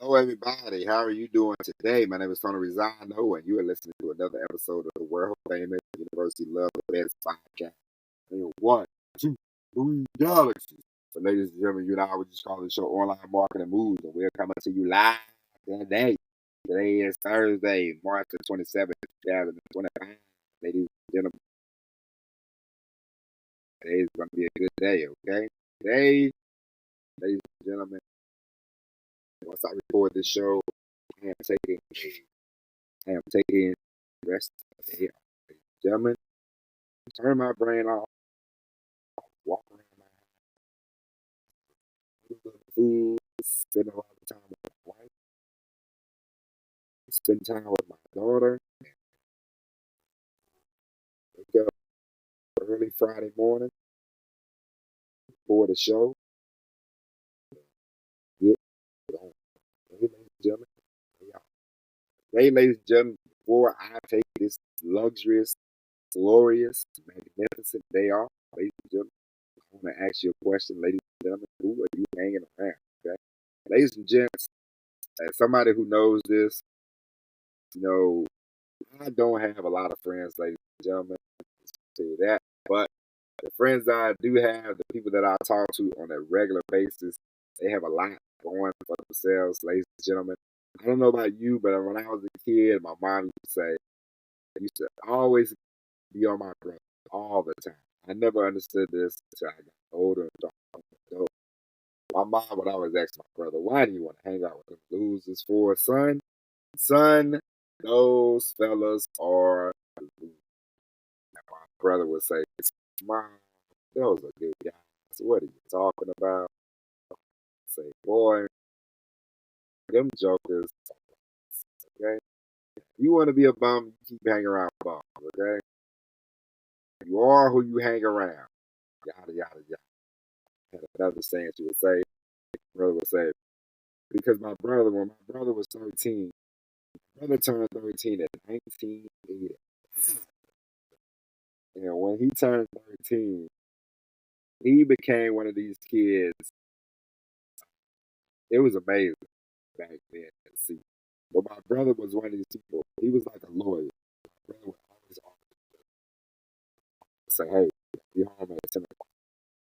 Hello, everybody. How are you doing today? My name is Tony Rizano, and you are listening to another episode of the world famous University Love the Best podcast. In one, two, three galaxies. So, ladies and gentlemen, you and I would just call this show Online Marketing Moves, and we're coming to you live today. Today is Thursday, March the 27th, 2025. Ladies and gentlemen, today is going to be a good day, okay? Today, ladies and gentlemen, once I record this show, I am taking the rest of the day off. Ladies and gentlemen, turn my brain off, walk around my house, eat food, spend a lot of time with my wife, spend time with my daughter, wake up early Friday morning for the show, get on. Hey, ladies and gentlemen, ladies and gentlemen, before I take this luxurious, glorious, magnificent day off, ladies and gentlemen, I want to ask you a question, ladies and gentlemen. Who are you hanging around? Okay, ladies and gents, as somebody who knows this, you know, I don't have a lot of friends, ladies and gentlemen. I'll tell you that. But the friends that I do have, the people that I talk to on a regular basis, they have a lot going for themselves, ladies and gentlemen. I don't know about you, but when I was a kid, my mom used to always be on my brother all the time. I never understood this until I got older and started adult. My mom would always ask my brother, "Why do you want to hang out with them losers for, son? Son, those fellas are the losers." My brother would say, "Mom, those are good guys. What are you talking about?" I say, "Boy, them jokers, okay? You want to be a bum, you keep hanging around bums, okay? You are who you hang around." Yada, yada, yada. Had another saying she would say, my brother would say, because when my brother was 13, my brother turned 13 at 1980. And when he turned 13, he became one of these kids. It was amazing back then to see. But my brother was one of these people. He was like a lawyer. My brother would always say, "Hey, be home at 10 o'clock."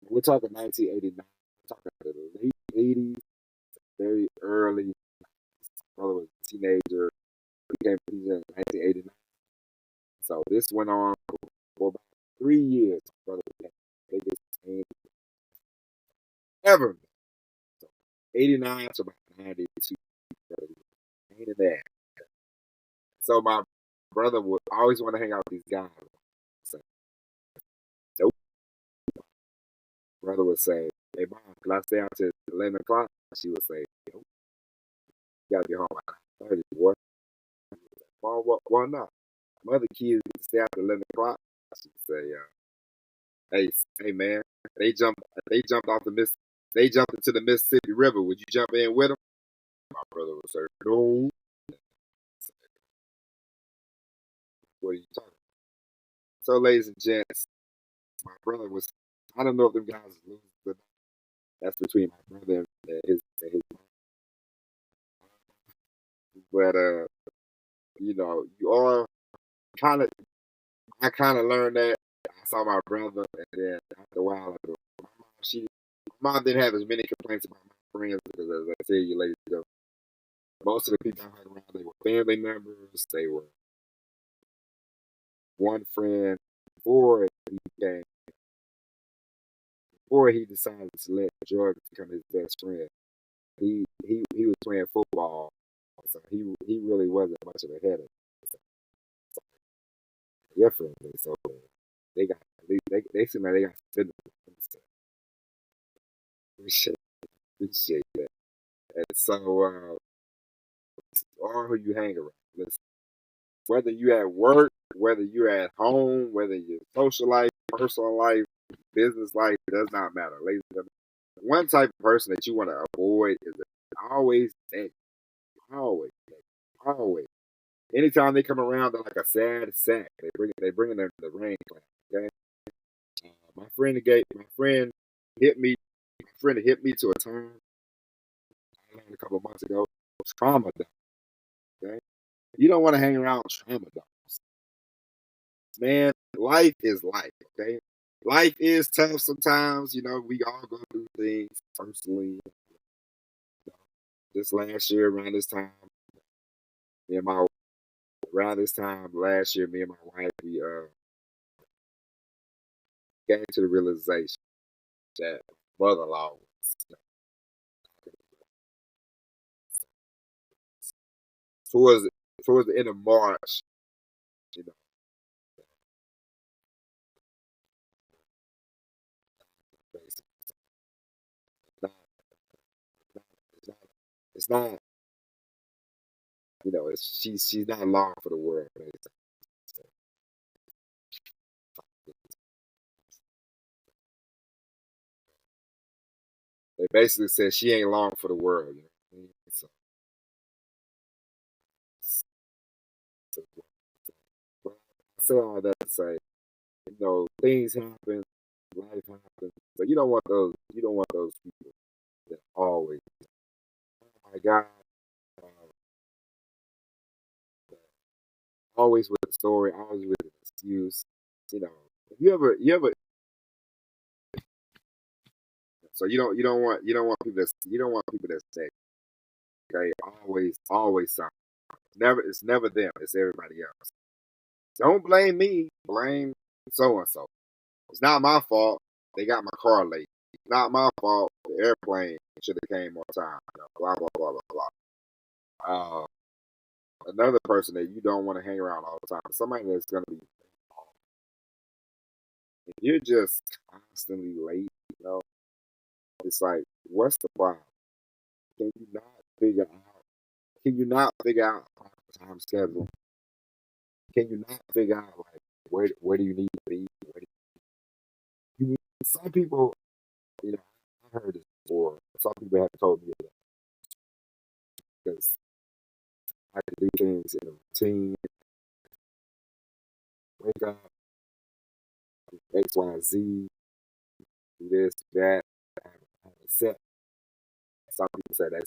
We're talking 1989. We're talking the late 80s, very early. My brother was a teenager. He became a teenager in 1989. So this went on for about 3 years. My brother became the biggest fan ever. So 89 to about 92. Pain in the ass. So my brother would always want to hang out with these guys. So, nope. Brother would say, "Hey, mom, can I stay out till 11 o'clock?" She would say, "Nope, you gotta be home by 9:30, boy." Mom, why not? Mother kids get to stay out till 11 o'clock. She would say, "Hey, hey, man, they jumped, they jumped off the Miss, they jumped into the Mississippi River. Would you jump in with them?" My brother would say, "No." What are you talking about? So, ladies and gents, my brother was, I don't know if them guys was losing, but that's between my brother and his mom. But, you are kind of, I kind of learned that. I saw my brother, and then after a while, my mom didn't have as many complaints about my friends because, as I tell you, ladies and gentlemen, most of the people I hung around, they were family members. They were one friend before he became, before he decided to let drugs become his best friend. He was playing football, so he really wasn't much of a headache. So, differently, so they got they seem like they got spending. So appreciate appreciate that. And so, or who you hang around. Listen, whether you at work, whether you're at home, whether your social life, personal life, business life, it does not matter. Ladies and gentlemen, one type of person that you want to avoid is always negative. Always negative. Always. Anytime they come around, they're like a sad sack. They bring in the rain cloud. Okay. My friend hit me. My friend hit me to a turn. I learned a couple of months ago. trauma dump. Okay, you don't want to hang around trauma dumps, man. Life is life. Okay, life is tough sometimes. We all go through things personally. This last year around this time, me and my around this time last year, me and my wife we came to the realization that mother-in-law was towards towards the end of March. You know, basically, it's not, it's not, it's not, she's not long for the world. Basically. So, they basically said she ain't long for the world. So, so, well, I say all that to say, things happen, life happens, but you don't want those people that always, oh my God, uh, always with a story, always with an excuse. You know, if you ever, so you don't want people that say, okay, always something. It's never them. It's everybody else. Don't blame me. Blame so and so. It's not my fault. They got my car late. It's not my fault. The airplane should have came on time. Blah blah blah blah blah. Another person that you don't want to hang around all the time. Somebody that's gonna be. If you're just constantly late, it's like, what's the problem? Can you not figure out? Can you not figure out a proper time schedule? Can you not figure out like where do you need to be? Where do some people, I've heard this before. Some people have told me that because I can do things in a routine, wake up, do X, Y, Z, do this, do that, have a set. Some people say that's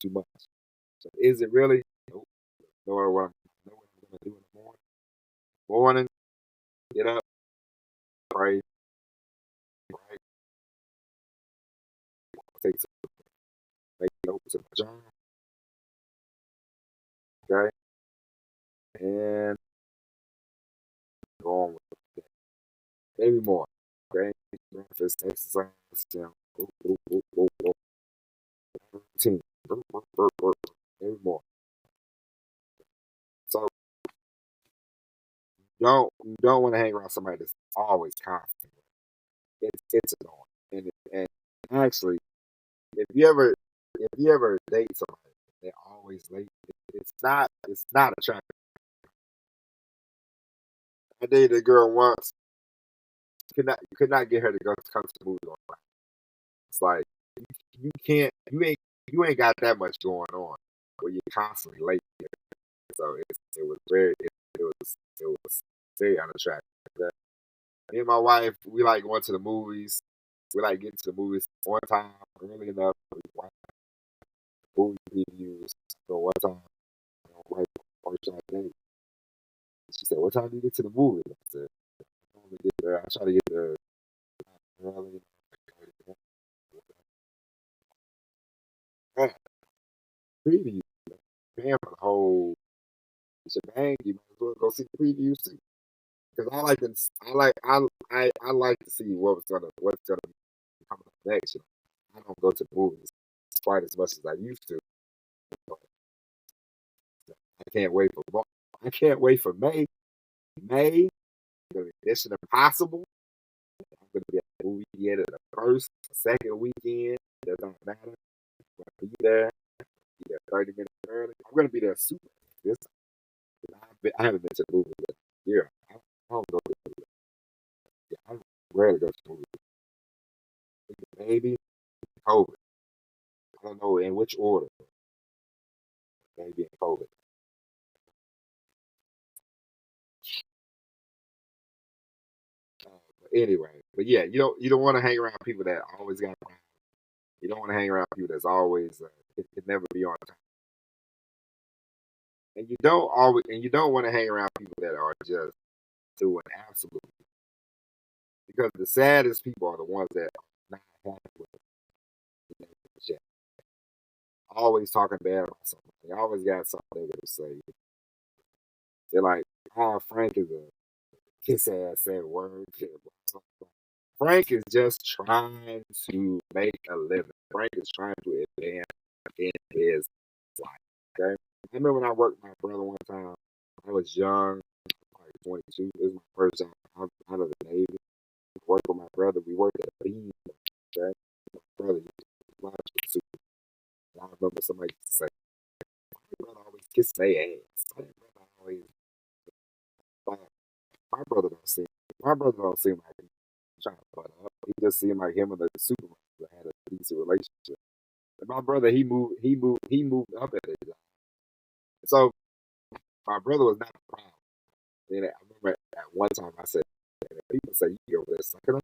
too much. So is it really? Nope. Know what I'm gonna do in the morning. Morning, get up, pray, right, take some make notes in my journal, okay, and go on with it. Maybe more. Okay, breakfast, exercise, boop, boop, boop, boop, boop, routine, boop, boop, boop, boop, maybe more. So you don't want to hang around somebody that's always constant. It's annoying. And actually, if you ever date somebody they're always late, it's not attractive. I dated a girl once. You could not get her to go come to the movie on time. It's like you can't you ain't got that much going on where you're constantly late. So it was very unattractive. Me and my wife, we like going to the movies. We like getting to the movies on time, early enough. We watch movie reviews. So one time, my wife first time date, she said, "What time do you get to the movie?" I said, "I normally get there. I try to get there early." Man, preview, paying for the whole shebang. You might as well go see the previews too. Because I like to see what's gonna be coming up next. I don't go to the movies quite as much as I used to. But I can't wait for I can't wait for May. May, gonna be Mission Impossible. I'm gonna be at the movie theater the first, second weekend. It doesn't matter. I'm gonna be there. Be there 30 minutes early. I'm gonna be there super this time. I haven't been to the movie in a year. I don't go to the movie. Yeah, I rarely go to the movie. Maybe COVID. I don't know in which order. Maybe in COVID. But anyway, but yeah, you don't want to hang around people that always got. You don't want to hang around people that's always. It can never be on time. and you don't want to hang around people that are just doing absolutely. Because the saddest people are the ones that are not happy with the shit. Always talking bad about something. They always got something negative to say. They're like, oh, Frank is a kiss ass at work. Frank is just trying to make a living. Frank is trying to advance in his life. Okay. I remember when I worked with my brother one time. I was young, like 22. It was my first time out of the Navy. I worked with my brother. We worked at a bean. Okay. My brother used to fly to the super. I remember somebody used to say, my brother always kiss their ass. My brother always, like, my brother don't seem, my brother don't seem like he's trying to butt up. He just seemed like him and the supervisor had a decent relationship. And my brother, he moved up at the job. So my brother was not proud. And I remember at one time I said, and people say, you go over there sucking up.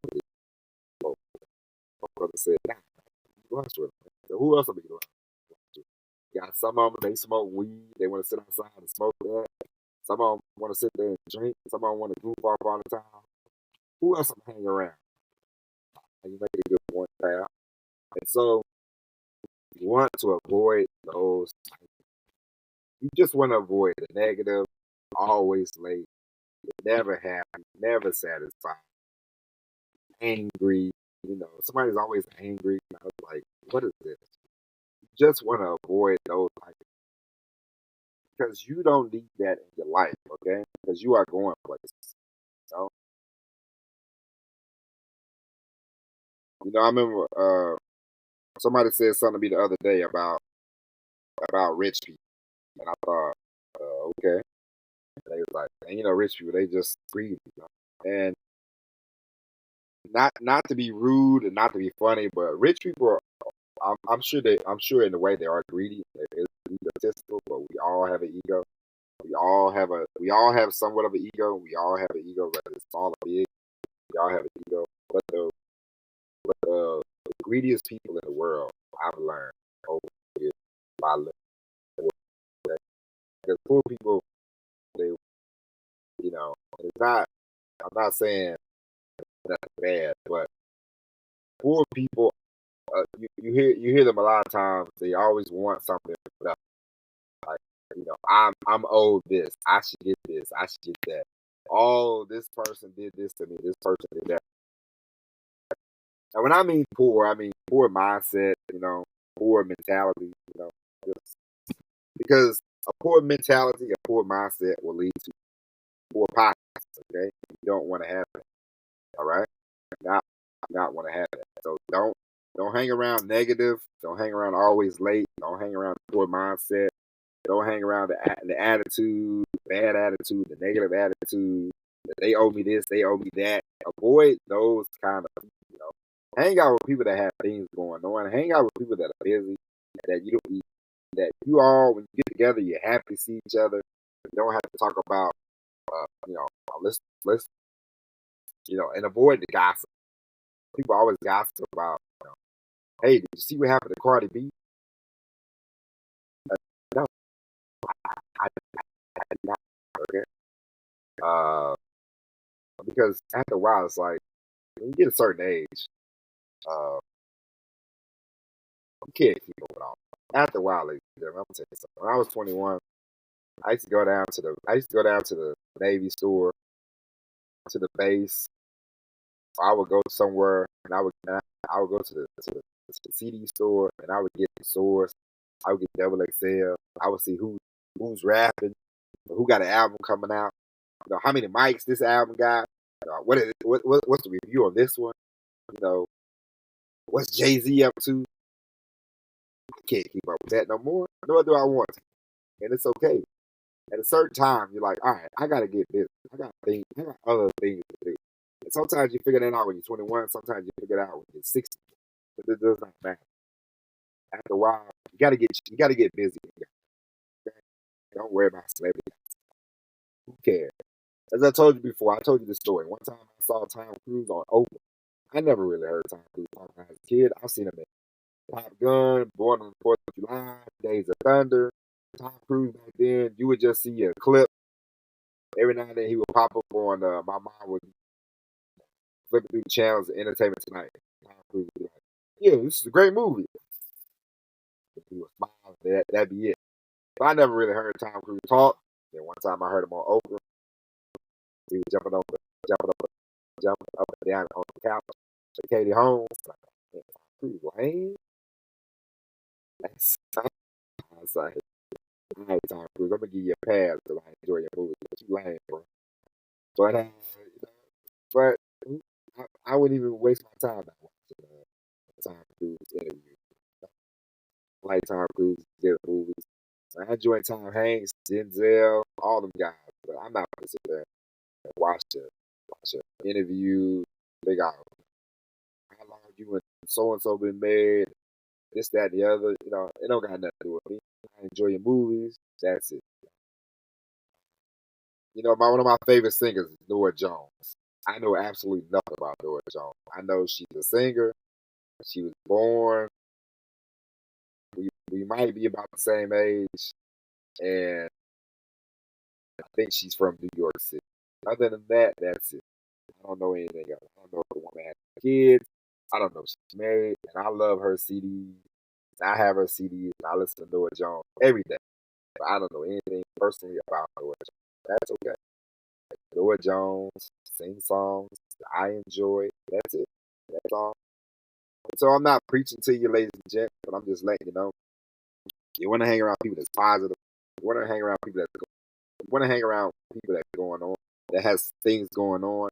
Well, my brother said, nah, you lunch with him. So who else will be lunch with? You got some of them, they smoke weed. They want to sit outside and smoke that. Some of them want to sit there and drink. Some of them want to goof off all the time. Who else will hang around? And you make a good point, pal. And so you want to avoid those. You just want to avoid the negative, always late, never happy, never satisfied, angry. Somebody's always angry. I was like, what is this? You just want to avoid those because you don't need that in your life, okay? Because you are going places. So, I remember somebody said something to me the other day about rich people, and I thought, okay. And they was like, and rich people, they just greedy, and not to be rude and not to be funny, but rich people are. I'm sure in a way they are greedy. It is egotistical, but we all have an ego. We all have somewhat of an ego. We all have an ego, whether it's small or big. We all have an ego. But the greediest people in the world, I've learned over the years by living with them. Because poor people, they, it's not. I'm not saying that's bad, but poor people, you hear them a lot of times. They always want something better. Like, I'm owed this. I should get this. I should get that. Oh, this person did this to me. This person did that. And when I mean poor mindset. Poor mentality. Just because a poor mentality, a poor mindset will lead to poor pockets. Okay, you don't want to have that. All right, not not want to have that. So don't hang around negative. Don't hang around always late. Don't hang around poor mindset. Don't hang around the attitude, bad attitude, the negative attitude. That they owe me this, they owe me that. Avoid those kind of people. Hang out with people that have things going on. Hang out with people that are busy. That you don't. That you all, when you get together, you're happy to see each other. You don't have to talk about, let's, and avoid the gossip. People always gossip about, hey, did you see what happened to Cardi B? No, I did not. Okay. Uh, because after a while, it's like when you get a certain age, uh, you can't keep moving on. After a while, ladies and gentlemen, I'm gonna tell you something. When I was 21, I used to go down to the Navy store, to the base. I would go somewhere and I would go to the CD store and I would get the swords. I would get double XL. I would see who's rapping, who got an album coming out. How many mics this album got. What is it, what's the review on this one? You know, what's Jay-Z up to? I can't keep up with that no more. Nor do I want to. And it's okay. At a certain time, you're like, all right, I gotta get this. I got other things to do. And sometimes you figure that out when you're 21. Sometimes you figure it out when you're 60. But it does not matter. After a while, you gotta get busy. Okay? Don't worry about celebrity. Who cares? As I told you before, I told you this story. One time I saw Tom Cruise on Oprah. I never really heard Tom Cruise talk as a kid. I've seen him in Top Gun, Born on the 4th of July, Days of Thunder. Tom Cruise back then, you would just see a clip. Every now and then he would pop up on, my mom would flipping through the channels of Entertainment Tonight. Tom Cruise would be like, yeah, this is a great movie. He would smile, that'd be it. But I never really heard Tom Cruise talk. Then one time I heard him on Oprah. He was jumping up, jumping up and down on the couch. So Katie Holmes, like, man, Tom Cruise lame. That's I was like, all right, Tom Cruise, I'm gonna give you a pass because I enjoy your movie, but you lame, bro. But but I wouldn't even waste my time not watching Tom Cruise interview. I like Tom Cruise did movies. I enjoy Tom Hanks, Denzel, all them guys, but I'm not gonna sit there and watch a interview. They got how long you and so and so been married, this, that, and the other. You know, it don't got nothing to do with me. I enjoy your movies. That's it. You know, one of my favorite singers is Norah Jones. I know absolutely nothing about Norah Jones. I know she's a singer. She was born. We might be about the same age, and I think she's from New York City. Other than that, that's it. I don't know anything else. I don't know if the woman has kids. I don't know if she's married, and I love her CDs. I have her CDs, and I listen to Norah Jones every day. But I don't know anything personally about Norah Jones. That's okay. Norah Jones sing songs that I enjoy. That's it. That's all. So I'm not preaching to you, ladies and gents, but I'm just letting you know. You want to hang around people that's positive. You want to hang around people that's. You want to hang around people that's going on, that has things going on.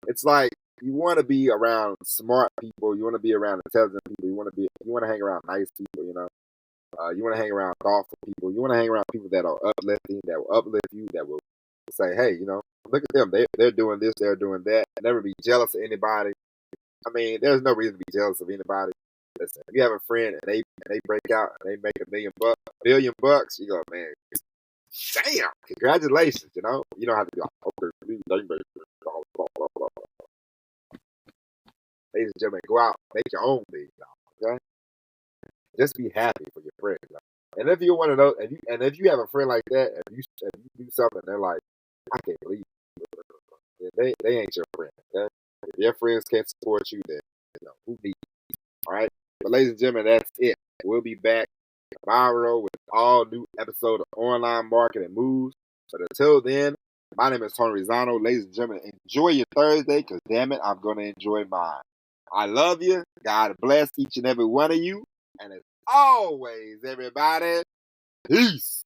It's like you want to be around smart people. You want to be around intelligent people. You want to hang around nice people. You know. You want to hang around thoughtful people. You want to hang around people that are uplifting, that will uplift you, that will say, hey, you know, look at them. They're doing this, they're doing that. Never be jealous of anybody. I mean, there's no reason to be jealous of anybody. Listen, if you have a friend and they break out and they make $1 billion bucks, you go, man, damn, congratulations. You don't have to be like, okay, blah, blah, blah, blah. Ladies and gentlemen, go out, make your own $1 billion. Okay, just be happy for your friend. And if you want to know, if you have a friend like that, if you do something, they're like, I can't believe it. They ain't your friend. Okay? If your friends can't support you, then who needs you? All right. But ladies and gentlemen, that's it. We'll be back tomorrow with all new episode of Online Marketing Moves. But until then, my name is Tony Rizzano. Ladies and gentlemen, enjoy your Thursday, because damn it, I'm gonna enjoy mine. I love you. God bless each and every one of you. And as always, everybody, peace.